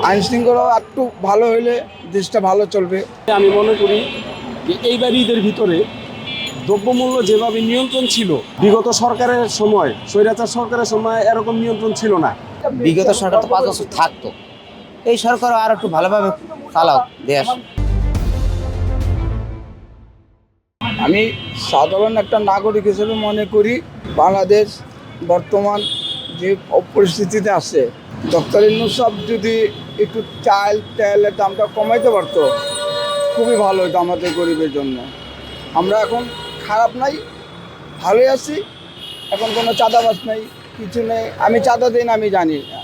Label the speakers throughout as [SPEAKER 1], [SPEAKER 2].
[SPEAKER 1] আইন শৃঙ্খলা একটু ভালো হইলে দেশটা ভালো চলবে।
[SPEAKER 2] আমি মনে করি যে এইবার ঈদের ভিতরে দ্রব্যমূল্য যেভাবে নিয়ন্ত্রণ ছিল বিগত সরকারের সময়, স্বৈরাচার সরকারের সময় এরকম নিয়ন্ত্রণ ছিল না।
[SPEAKER 3] বিগত সরকার তো 5 বছর থাকতো, এই সরকারও আর একটু ভালোভাবে চালাও দেশ।
[SPEAKER 1] আমি সাধারণ একটা নাগরিক হিসেবে মনে করি বাংলাদেশ বর্তমান যে পরিস্থিতিতে আছে, ডক্টর ইউনূস সাহেব যদি একটু চাল তেলের দামটা কমাইতে পারতো খুবই ভালো হতো আমাদের গরিবের জন্য। আমরা এখন খারাপ নাই, ভালোই আছি। এখন কোনো চাঁদাবাজ নেই, কিছু নেই। আমি চাঁদা দিই না, আমি জানি না।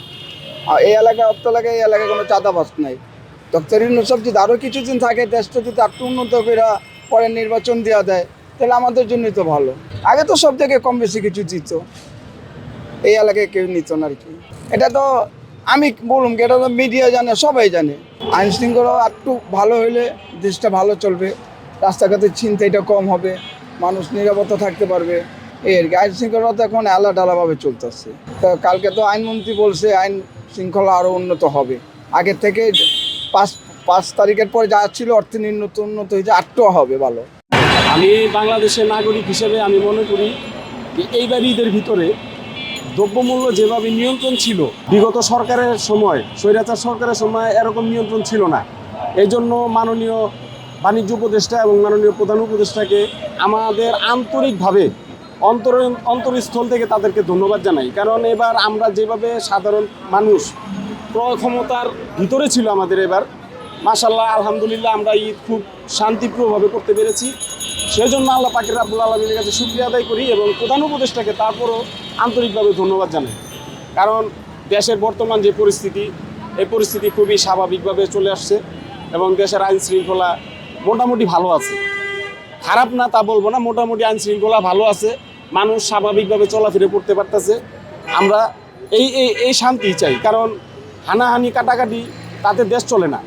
[SPEAKER 1] আর এই এলাকায় অর্থ এলাকায় এই এলাকায় কোনো চাঁদাবাজ নেই। ডক্টর ইউনূস সাহেব যদি আরও কিছুদিন থাকে, দেশটা যদি একটু উন্নত করে পরে নির্বাচন দেওয়া দেয়, তাহলে আমাদের জন্যই তো ভালো। আগে তো সব থেকে কম বেশি কিছু দিত, এই এলাকায় কেউ নিত না আর কি। এটা তো আমি বলুন কি, এটা তো মিডিয়া জানে, সবাই জানে। আইন শৃঙ্খলা একটু ভালো হইলে দেশটা ভালো চলবে, রাস্তাঘাটের ছিনতাইটা কম হবে, মানুষ নিরাপত্তা থাকতে পারবে। এই আর কি। আইন শৃঙ্খলা তো এখন আলাদাভাবে চলতেছে। তো কালকে তো আইনমন্ত্রী বলছে আইন শৃঙ্খলা আরও উন্নত হবে। আগের থেকে 5 তারিখের পরে যা ছিল অর্থনীতি উন্নত হয়েছে, আরও হবে ভালো।
[SPEAKER 2] আমি বাংলাদেশের নাগরিক হিসেবে আমি মনে করি যে এইবার ঈদের ভিতরে দ্রব্যমূল্য যেভাবে নিয়ন্ত্রণ ছিল বিগত সরকারের সময়, স্বৈরাচার সরকারের সময় এরকম নিয়ন্ত্রণ ছিল না। এই জন্য মাননীয় বাণিজ্য উপদেষ্টা এবং মাননীয় প্রধান উপদেষ্টাকে আমাদের আন্তরিকভাবে অন্তরস্থল থেকে তাদেরকে ধন্যবাদ জানাই। কারণ এবার আমরা যেভাবে সাধারণ মানুষ ক্রয় ক্ষমতার ভিতরে ছিল আমাদের, এবার মাশাআল্লাহ আলহামদুলিল্লাহ আমরা ঈদ খুব শান্তিপ্রিয়ভাবে করতে পেরেছি। সেই জন্য আল্লাহ পাকের রাব্বুল আলামিনের কাছে শুকরিয়া আদায় করি এবং প্রধান উপদেষ্টাকে তারপরও আন্তরিকভাবে ধন্যবাদ জানাই। কারণ দেশের বর্তমান যে পরিস্থিতি, এই পরিস্থিতি খুবই স্বাভাবিকভাবে চলে আসছে এবং দেশের আইন শৃঙ্খলা মোটামুটি ভালো আছে। খারাপ না তা বলবো না, মোটামুটি আইন শৃঙ্খলা ভালো আছে, মানুষ স্বাভাবিকভাবে চলাফেরা করতে পারতেছে। আমরা এই এই এই শান্তি চাই, কারণ হানাহানি কাটাকাটি তাতে দেশ চলে না,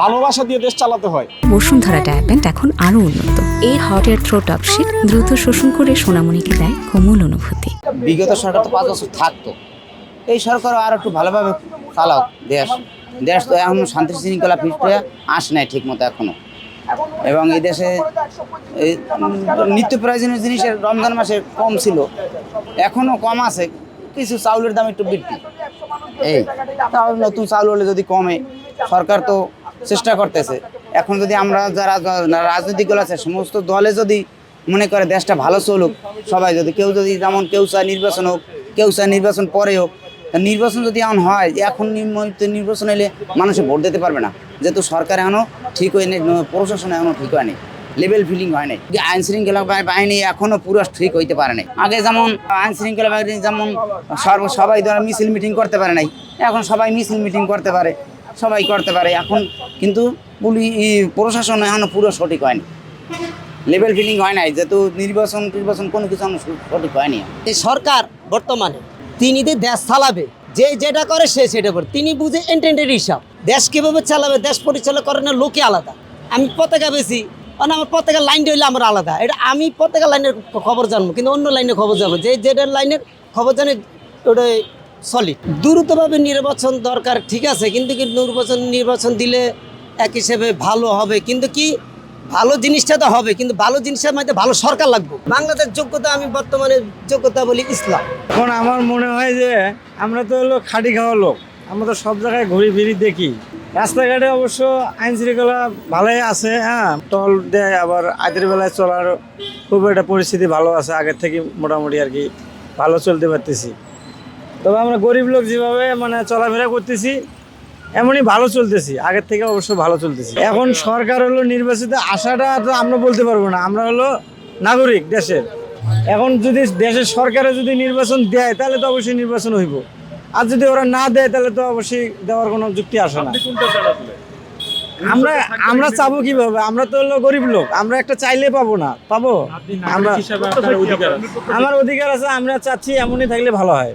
[SPEAKER 2] ভালোবাসা দিয়ে দেশ চালাতে হয়।
[SPEAKER 4] বসুন্ধরা ডায়াপেন্ট এখন আরো উন্নত। এই হট এয়ার থ্রো টপশিট দ্রুত শোষণ করে সোনামণিকে দেয় কোমল অনুভূতি।
[SPEAKER 3] বিগত সরকার তো 5 বছর থাকতো, এই সরকারও আর একটু ভালোভাবে চালাও দেশ। দেশ তো এখন শান্তি শৃঙ্খলা ফিরে আসে নাই ঠিক মতো এখনো। এবং এই দেশে এই নিত্য প্রয়োজনীয় জিনিসের রমজান মাসে কম ছিল, এখনও কম আছে, কিছু চাউলের দাম একটু বৃদ্ধি। এই তাহলে নতুন চাউল হলে যদি কমে, সরকার তো চেষ্টা করতেছে। এখন যদি আমরা যারা রাজনৈতিক দল আছে সমস্ত দলে যদি মনে করে দেশটা ভালো চলুক, সবাই যদি কেউ যদি যেমন কেউ চায় নির্বাচন হোক, কেউ চায় নির্বাচন পরে হোক, নির্বাচন যদি এমন হয় এখন নির্বাচন এলে মানুষে ভোট দিতে পারবে না, যেহেতু সরকার এখনও ঠিক হয়নি, প্রশাসন এখনও ঠিক হয়নি, লেভেল ফিলিং হয় নাই। আইন শৃঙ্খলা বাহিনী এখনও পুরো ঠিক হইতে পারে নাই। আগে যেমন আইন শৃঙ্খলা বাহিনী যেমন সবাই ধর মিছিল মিটিং করতে পারে নাই, এখন সবাই মিছিল মিটিং করতে পারে, সবাই করতে পারে এখন। কিন্তু প্রশাসন এখনও পুরো সঠিক হয়নি, লেভেল ফিলিং হয় নাই, যেহেতু নির্বাচন কোনো কিছু সঠিক হয়নি।
[SPEAKER 5] এই সরকার বর্তমানে তিনি দেশ চালাবে, যে যেটা করে সে সেটা করে, তিনি বুঝে এন্টেন্ডের হিসাব। দেশ কীভাবে চালাবে, দেশ পরিচালনা করেন লোকে আলাদা। আমি পতাকা বেশি, মানে আমার পতাকার লাইনটা হইলে আমার আলাদা, এটা আমি পতাকা লাইনের খবর জানবো, কিন্তু অন্য লাইনের খবর জানবো, যে যেটার লাইনের খবর জানে ওটাই সলিড। দ্রুতভাবে নির্বাচন দরকার, ঠিক আছে, কিন্তু নির্বাচন দিলে এক হিসেবে ভালো হবে, কিন্তু কি ভালো জিনিসটা তো হবে, কিন্তু ভালো জিনিসের মধ্যে ভালো সরকার লাগবে। বাংলাদেশ যোগ্যতা, আমি বর্তমানে যোগ্যতা বলি ইসলাম।
[SPEAKER 6] এখন আমার মনে হয় যে আমরা তো হলো খাঁটি খাওয়া লোক, আমরা তো সব জায়গায় ঘুরি ফিরি দেখি। রাস্তাঘাটে অবশ্য আইন শৃঙ্খলা ভালোই আছে, হ্যাঁ, টল দেয়, আবার রাতের বেলায় চলার খুব একটা পরিস্থিতি ভালো আছে, আগের থেকে মোটামুটি আর কি ভালো চলতে পারতেছি। তবে আমরা গরিব লোক যেভাবে মানে চলাফেরা করতেছি এমনই ভালো চলতেছি, আগের থেকে অবশ্য ভালো চলতেছি। এখন সরকার হলো নির্বাচিত, আশাটা তো আমরা বলতে পারবো না, আমরা হলো নাগরিক দেশের। এখন যদি দেশের সরকারে যদি নির্বাচন দেয় তাহলে তো অবশ্যই নির্বাচন হইব, আর যদি ওরা না দেয় তাহলে তো অবশ্যই দেওয়ার কোনো যুক্তি আসে না। আমরা চাবো কিভাবে? আমরা তো হলো গরিব লোক, আমরা একটা চাইলে পাবো না, পাবো? আমার অধিকার আছে, আমরা চাচ্ছি এমনই থাকলে ভালো হয়।